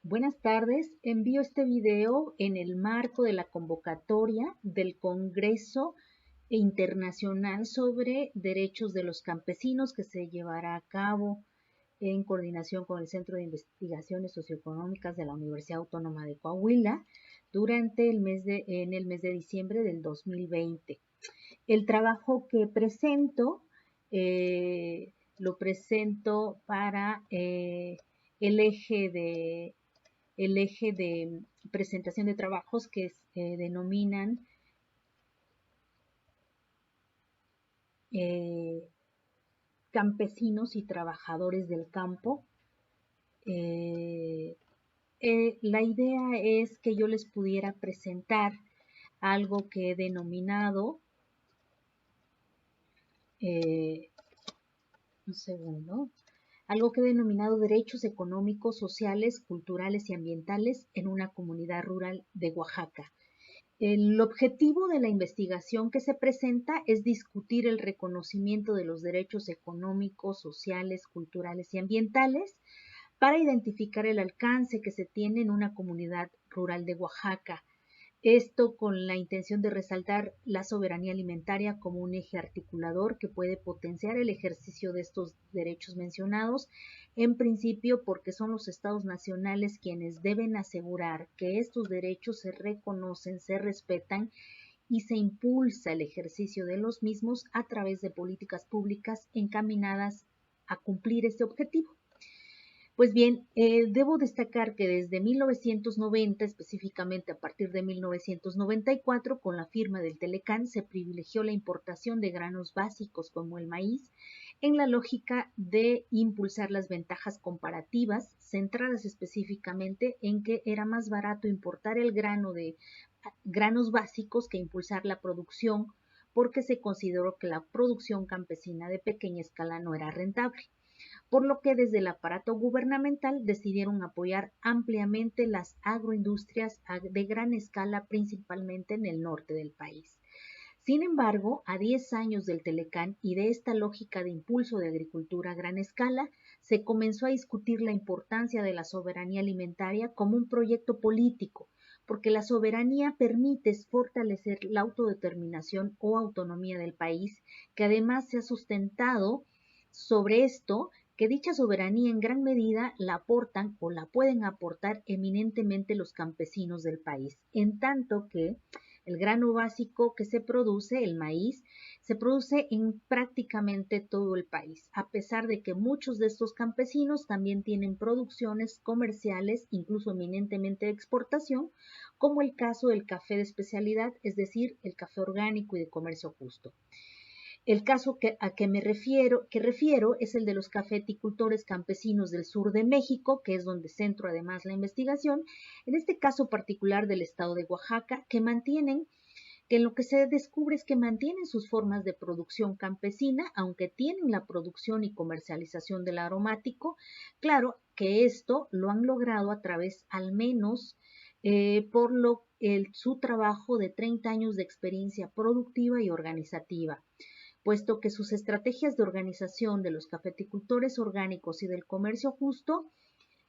Buenas tardes, envío este video en el marco de la convocatoria del Congreso Internacional sobre Derechos de los Campesinos que se llevará a cabo en coordinación con el Centro de Investigaciones Socioeconómicas de la Universidad Autónoma de Coahuila durante en el mes de diciembre del 2020. El trabajo que presento lo presento para el eje de presentación de trabajos que denominan campesinos y trabajadores del campo. La idea es que yo les pudiera presentar algo que he denominado, un segundo, algo que he denominado derechos económicos, sociales, culturales y ambientales en una comunidad rural de Oaxaca. El objetivo de la investigación que se presenta es discutir el reconocimiento de los derechos económicos, sociales, culturales y ambientales para identificar el alcance que se tiene en una comunidad rural de Oaxaca. Esto con la intención de resaltar la soberanía alimentaria como un eje articulador que puede potenciar el ejercicio de estos derechos mencionados, en principio porque son los estados nacionales quienes deben asegurar que estos derechos se reconocen, se respetan y se impulsa el ejercicio de los mismos a través de políticas públicas encaminadas a cumplir este objetivo. Pues bien, debo destacar que desde 1990, específicamente a partir de 1994, con la firma del Telecán, se privilegió la importación de granos básicos como el maíz, en la lógica de impulsar las ventajas comparativas, centradas específicamente en que era más barato importar el grano de granos básicos que impulsar la producción, porque se consideró que la producción campesina de pequeña escala no era rentable, por lo que desde el aparato gubernamental decidieron apoyar ampliamente las agroindustrias de gran escala, principalmente en el norte del país. Sin embargo, a 10 años del Telecán y de esta lógica de impulso de agricultura a gran escala, se comenzó a discutir la importancia de la soberanía alimentaria como un proyecto político, porque la soberanía permite fortalecer la autodeterminación o autonomía del país, que además se ha sustentado sobre esto, que dicha soberanía en gran medida la aportan o la pueden aportar eminentemente los campesinos del país, en tanto que el grano básico que se produce, el maíz, se produce en prácticamente todo el país, a pesar de que muchos de estos campesinos también tienen producciones comerciales, incluso eminentemente de exportación, como el caso del café de especialidad, es decir, el café orgánico y de comercio justo. El caso a que refiero es el de los cafeticultores campesinos del sur de México, que es donde centro además la investigación, en este caso particular del estado de Oaxaca, que en lo que se descubre es que mantienen sus formas de producción campesina, aunque tienen la producción y comercialización del aromático. Claro que esto lo han logrado a través, al menos, su trabajo de 30 años de experiencia productiva y organizativa, puesto que sus estrategias de organización de los cafeticultores orgánicos y del comercio justo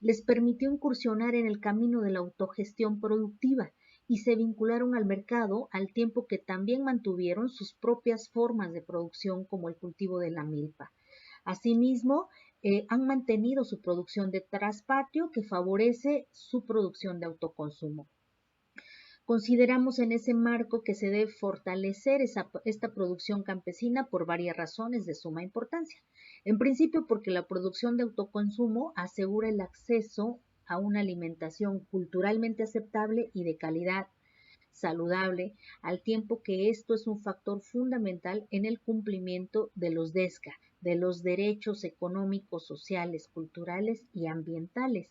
les permitió incursionar en el camino de la autogestión productiva y se vincularon al mercado al tiempo que también mantuvieron sus propias formas de producción como el cultivo de la milpa. Asimismo, han mantenido su producción de traspatio que favorece su producción de autoconsumo. Consideramos en ese marco que se debe fortalecer esta producción campesina por varias razones de suma importancia. En principio, porque la producción de autoconsumo asegura el acceso a una alimentación culturalmente aceptable y de calidad, saludable, al tiempo que esto es un factor fundamental en el cumplimiento de los DESCA, de los derechos económicos, sociales, culturales y ambientales,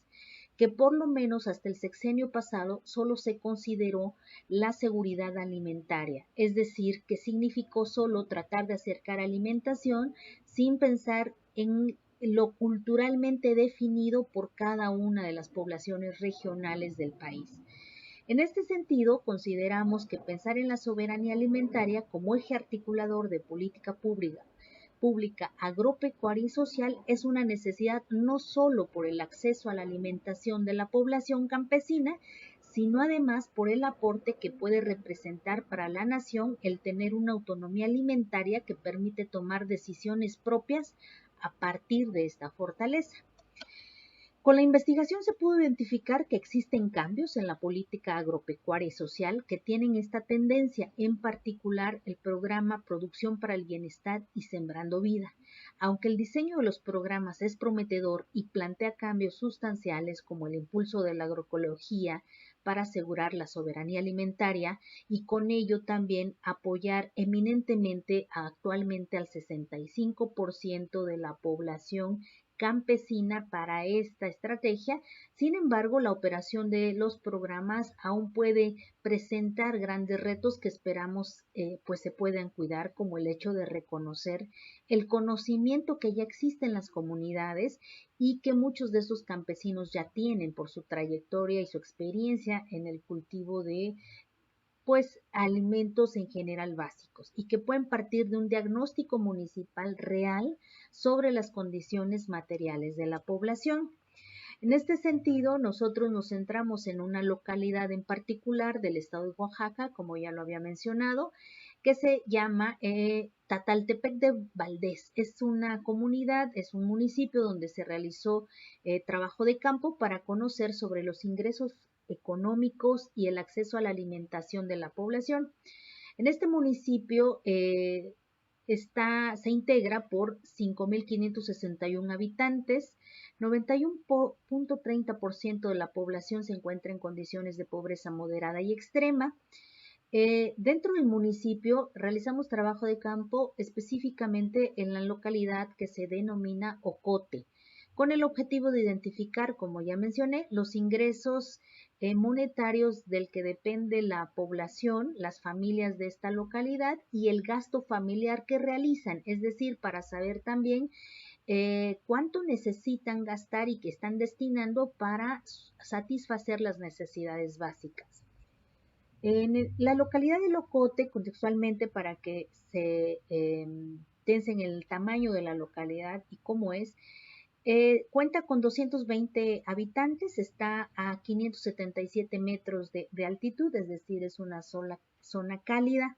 que por lo menos hasta el sexenio pasado solo se consideró la seguridad alimentaria, es decir, que significó solo tratar de acercar alimentación sin pensar en lo culturalmente definido por cada una de las poblaciones regionales del país. En este sentido, consideramos que pensar en la soberanía alimentaria como eje articulador de política pública agropecuaria y social es una necesidad no solo por el acceso a la alimentación de la población campesina, sino además por el aporte que puede representar para la nación el tener una autonomía alimentaria que permite tomar decisiones propias a partir de esta fortaleza. Con la investigación se pudo identificar que existen cambios en la política agropecuaria y social que tienen esta tendencia, en particular el programa Producción para el Bienestar y Sembrando Vida. Aunque el diseño de los programas es prometedor y plantea cambios sustanciales como el impulso de la agroecología para asegurar la soberanía alimentaria y con ello también apoyar eminentemente actualmente al 65% de la población campesina para esta estrategia. Sin embargo, la operación de los programas aún puede presentar grandes retos que esperamos pues se puedan cuidar, como el hecho de reconocer el conocimiento que ya existe en las comunidades y que muchos de esos campesinos ya tienen por su trayectoria y su experiencia en el cultivo de pues alimentos en general básicos y que pueden partir de un diagnóstico municipal real sobre las condiciones materiales de la población. En este sentido, nosotros nos centramos en una localidad en particular del estado de Oaxaca, como ya lo había mencionado, que se llama Tataltepec de Valdés. Es una comunidad, es un municipio donde se realizó trabajo de campo para conocer sobre los ingresos económicos y el acceso a la alimentación de la población. En este municipio se integra por 5.561 habitantes, 91.30% de la población se encuentra en condiciones de pobreza moderada y extrema. Dentro del municipio realizamos trabajo de campo específicamente en la localidad que se denomina Ocote, con el objetivo de identificar, como ya mencioné, los ingresos monetarios del que depende la población, las familias de esta localidad y el gasto familiar que realizan, es decir, para saber también cuánto necesitan gastar y que están destinando para satisfacer las necesidades básicas. En la localidad de Locote, contextualmente para que se tensen el tamaño de la localidad y cómo es, cuenta con 220 habitantes, está a 577 metros de altitud, es decir, es una sola zona cálida.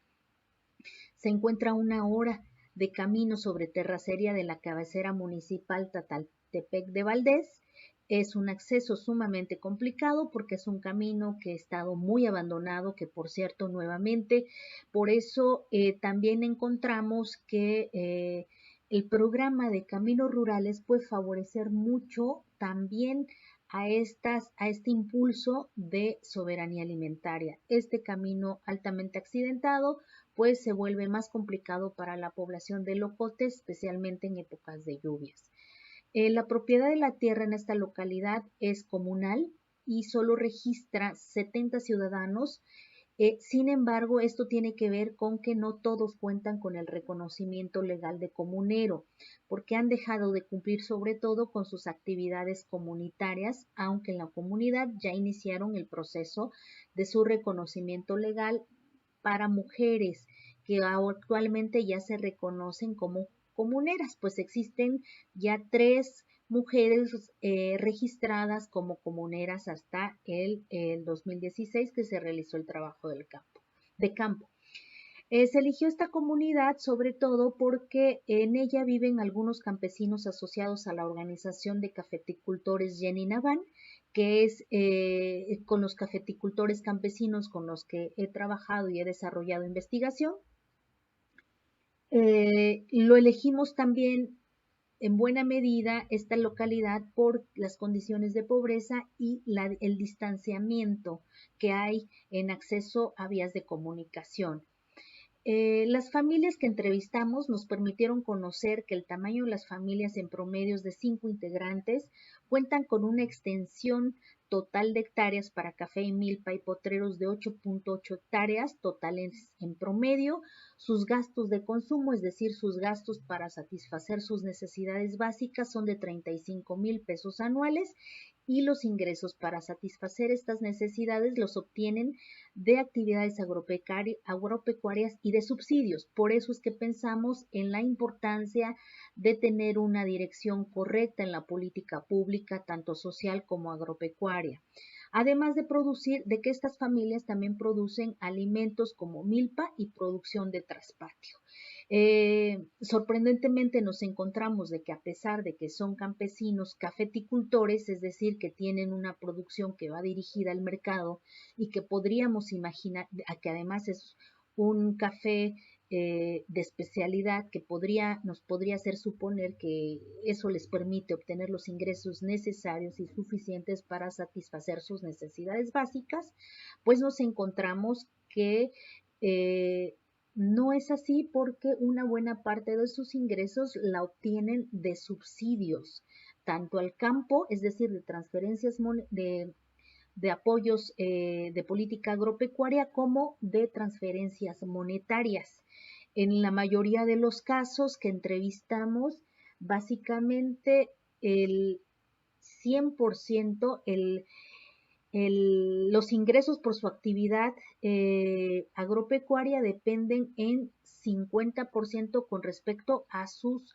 Se encuentra a 1 hora de camino sobre terracería de la cabecera municipal Tataltepec de Valdés. Es un acceso sumamente complicado porque es un camino que ha estado muy abandonado, que por cierto nuevamente, por eso también encontramos que el programa de caminos rurales puede favorecer mucho también a este impulso de soberanía alimentaria. Este camino altamente accidentado pues se vuelve más complicado para la población de Locote, especialmente en épocas de lluvias. La propiedad de la tierra en esta localidad es comunal y solo registra 70 ciudadanos. Sin embargo, esto tiene que ver con que no todos cuentan con el reconocimiento legal de comunero, porque han dejado de cumplir sobre todo con sus actividades comunitarias, aunque en la comunidad ya iniciaron el proceso de su reconocimiento legal para mujeres que actualmente ya se reconocen como comuneras, pues existen ya 3 mujeres registradas como comuneras hasta el 2016 que se realizó el trabajo de campo. Se eligió esta comunidad sobre todo porque en ella viven algunos campesinos asociados a la organización de cafeticultores Jenny Navan, que es con los cafeticultores campesinos con los que he trabajado y he desarrollado investigación. Lo elegimos también en buena medida esta localidad por las condiciones de pobreza y el distanciamiento que hay en acceso a vías de comunicación. Las familias que entrevistamos nos permitieron conocer que el tamaño de las familias en promedios de 5 integrantes cuentan con una extensión total de hectáreas para café y milpa y potreros de 8.8 hectáreas totales en promedio. Sus gastos de consumo, es decir, sus gastos para satisfacer sus necesidades básicas son de 35,000 pesos anuales y los ingresos para satisfacer estas necesidades los obtienen de actividades agropecuarias y de subsidios. Por eso es que pensamos en la importancia de tener una dirección correcta en la política pública, tanto social como agropecuaria. Además de producir, de que estas familias también producen alimentos como milpa y producción de traspatio. Sorprendentemente nos encontramos de que a pesar de que son campesinos cafeticultores, es decir, que tienen una producción que va dirigida al mercado y que podríamos imaginar, que además es un café de especialidad que nos podría hacer suponer que eso les permite obtener los ingresos necesarios y suficientes para satisfacer sus necesidades básicas, pues nos encontramos que no es así porque una buena parte de sus ingresos la obtienen de subsidios, tanto al campo, es decir, de transferencias de apoyos de política agropecuaria, como de transferencias monetarias. En la mayoría de los casos que entrevistamos, básicamente el 100%, los ingresos por su actividad agropecuaria dependen en 50% con respecto a sus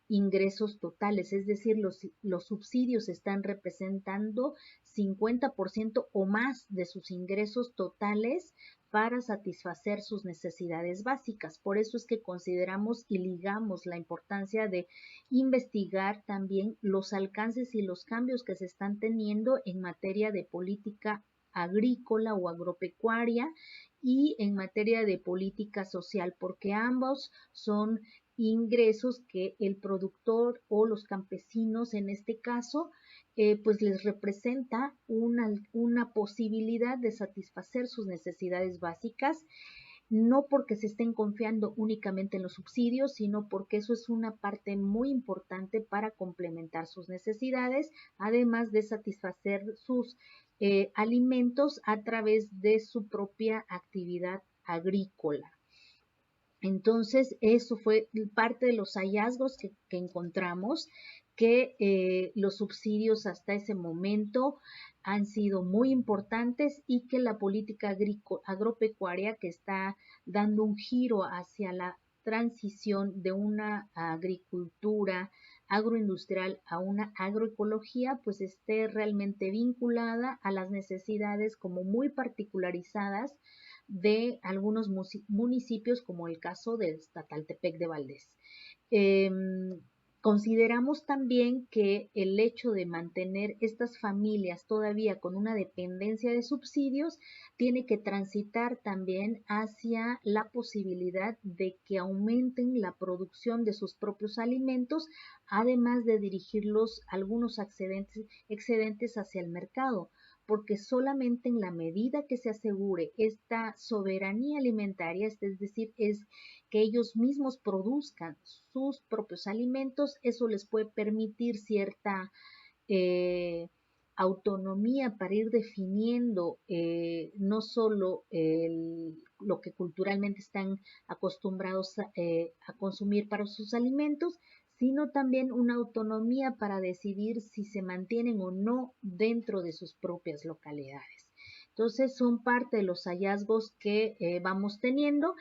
ingresos totales, es decir, los subsidios están representando 50% o más de sus ingresos totales para satisfacer sus necesidades básicas. Por eso es que consideramos y ligamos la importancia de investigar también los alcances y los cambios que se están teniendo en materia de política agrícola o agropecuaria y en materia de política social, porque ambos son ingresos que el productor o los campesinos en este caso pues les representa una posibilidad de satisfacer sus necesidades básicas, no porque se estén confiando únicamente en los subsidios, sino porque eso es una parte muy importante para complementar sus necesidades, además de satisfacer sus alimentos a través de su propia actividad agrícola. Entonces, eso fue parte de los hallazgos que encontramos, que los subsidios hasta ese momento han sido muy importantes y que la política agropecuaria, que está dando un giro hacia la transición de una agricultura agroindustrial a una agroecología, pues esté realmente vinculada a las necesidades como muy particularizadas de algunos municipios, como el caso de Tataltepec de Valdés. Consideramos también que el hecho de mantener estas familias todavía con una dependencia de subsidios tiene que transitar también hacia la posibilidad de que aumenten la producción de sus propios alimentos, además de dirigirlos algunos excedentes hacia el mercado, porque solamente en la medida que se asegure esta soberanía alimentaria, es decir, es que ellos mismos produzcan sus propios alimentos, eso les puede permitir cierta autonomía para ir definiendo no solo lo que culturalmente están acostumbrados a consumir para sus alimentos, sino también una autonomía para decidir si se mantienen o no dentro de sus propias localidades. Entonces son parte de los hallazgos que vamos teniendo.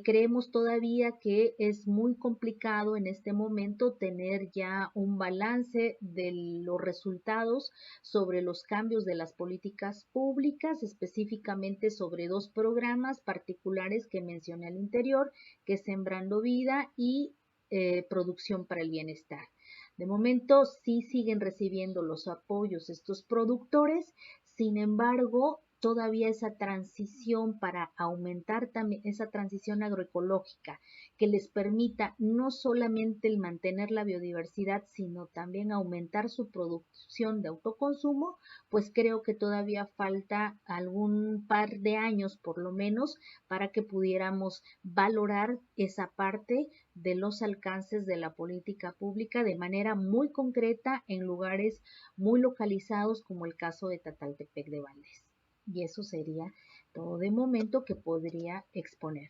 Creemos todavía que es muy complicado en este momento tener ya un balance de los resultados sobre los cambios de las políticas públicas, específicamente sobre dos programas particulares que mencioné al interior, que es Sembrando Vida y Producción para el Bienestar. De momento sí siguen recibiendo los apoyos estos productores, sin embargo, todavía esa transición para aumentar también esa transición agroecológica que les permita no solamente el mantener la biodiversidad, sino también aumentar su producción de autoconsumo, pues creo que todavía falta algún par de años por lo menos para que pudiéramos valorar esa parte de los alcances de la política pública de manera muy concreta en lugares muy localizados, como el caso de Tataltepec de Valdés. Y eso sería todo de momento que podría exponer.